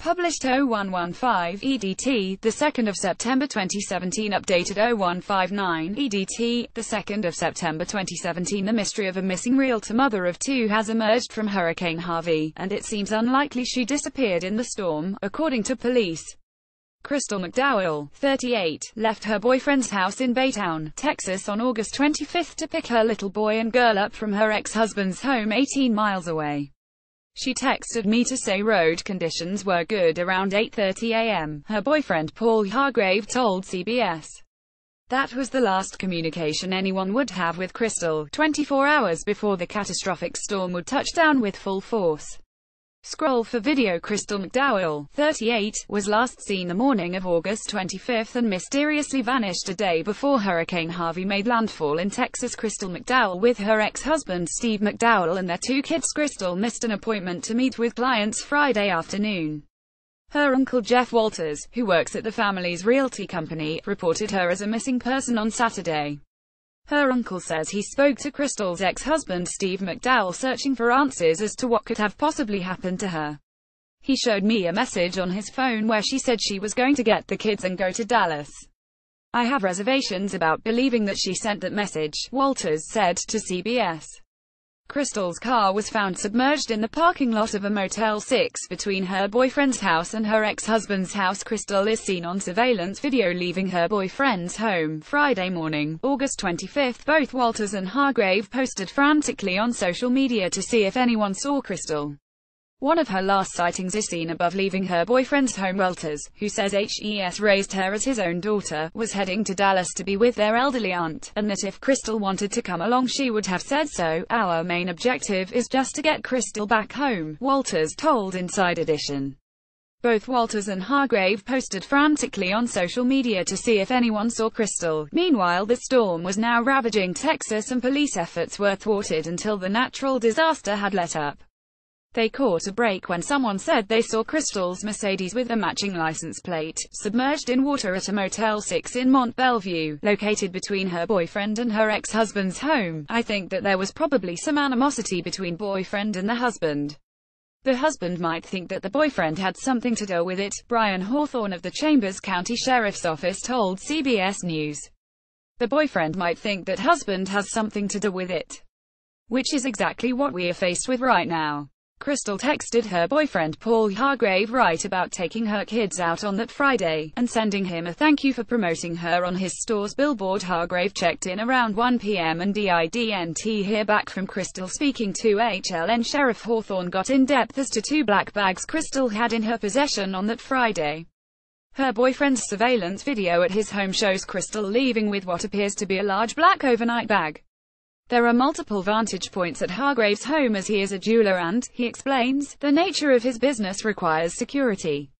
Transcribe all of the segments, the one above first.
Published 0115 EDT, 2nd of September 2017. Updated 0159 EDT, 2nd of September 2017. The mystery of a missing realtor mother of two has emerged from Hurricane Harvey, and it seems unlikely she disappeared in the storm, according to police. Crystal McDowell, 38, left her boyfriend's house in Baytown, Texas on August 25 to pick her little boy and girl up from her ex-husband's home 18 miles away. She texted me to say road conditions were good around 8:30 a.m., her boyfriend Paul Hargrave told CBS. That was the last communication anyone would have with Crystal, 24 hours before the catastrophic storm would touch down with full force. Scroll for video. Crystal McDowell, 38, was last seen the morning of August 25 and mysteriously vanished a day before Hurricane Harvey made landfall in Texas. Crystal McDowell with her ex-husband Steve McDowell and their two kids. Crystal missed an appointment to meet with clients Friday afternoon. Her uncle Jeff Walters, who works at the family's realty company, reported her as a missing person on Saturday. Her uncle says he spoke to Crystal's ex-husband Steve McDowell searching for answers as to what could have possibly happened to her. He showed me a message on his phone where she said she was going to get the kids and go to Dallas. I have reservations about believing that she sent that message, Walters said to CBS. Crystal's car was found submerged in the parking lot of a Motel 6 between her boyfriend's house and her ex-husband's house. Crystal is seen on surveillance video leaving her boyfriend's home Friday morning, August 25. Both Walters and Hargrave posted frantically on social media to see if anyone saw Crystal. One of her last sightings is seen above leaving her boyfriend's home. Walters, who says HES raised her as his own daughter, was heading to Dallas to be with their elderly aunt, and that if Crystal wanted to come along she would have said so. Our main objective is just to get Crystal back home, Walters told Inside Edition. Both Walters and Hargrave posted frantically on social media to see if anyone saw Crystal. Meanwhile, the storm was now ravaging Texas and police efforts were thwarted until the natural disaster had let up. They caught a break when someone said they saw Crystal's Mercedes with a matching license plate, submerged in water at a Motel 6 in Mont Belvieu, located between her boyfriend and her ex-husband's home. I think that there was probably some animosity between boyfriend and the husband. The husband might think that the boyfriend had something to do with it, Brian Hawthorne of the Chambers County Sheriff's Office told CBS News. The boyfriend might think that husband has something to do with it. Which is exactly what we are faced with right now. Crystal texted her boyfriend Paul Hargrave right about taking her kids out on that Friday, and sending him a thank you for promoting her on his store's billboard. Hargrave checked in around 1 p.m. and didn't hear back from Crystal. Speaking to HLN, Sheriff Hawthorne got in depth as to two black bags Crystal had in her possession on that Friday. Her boyfriend's surveillance video at his home shows Crystal leaving with what appears to be a large black overnight bag. There are multiple vantage points at Hargrave's home as he is a jeweler and, he explains, the nature of his business requires security.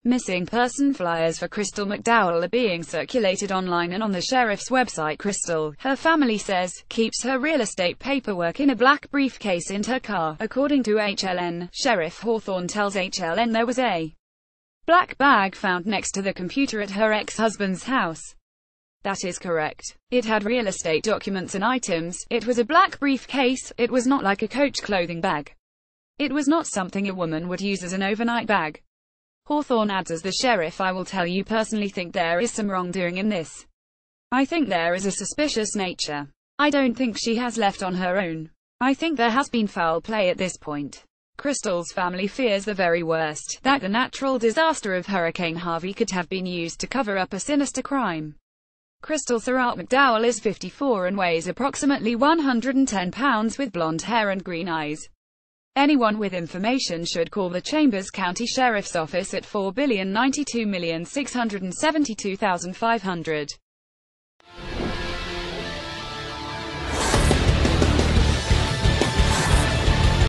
Missing person flyers for Crystal McDowell are being circulated online and on the sheriff's website. Crystal, her family says, keeps her real estate paperwork in a black briefcase in her car. According to HLN, Sheriff Hawthorne tells HLN there was a black bag found next to the computer at her ex-husband's house. That is correct. It had real estate documents and items. It was a black briefcase. It was not like a Coach clothing bag. It was not something a woman would use as an overnight bag. Hawthorne adds as the sheriff, I will tell you personally think there is some wrongdoing in this. I think there is a suspicious nature. I don't think she has left on her own. I think there has been foul play at this point. Crystal's family fears the very worst, that the natural disaster of Hurricane Harvey could have been used to cover up a sinister crime. Crystal Surratt McDowell is 54 and weighs approximately 110 pounds with blonde hair and green eyes. Anyone with information should call the Chambers County Sheriff's Office at 4,092,672,500.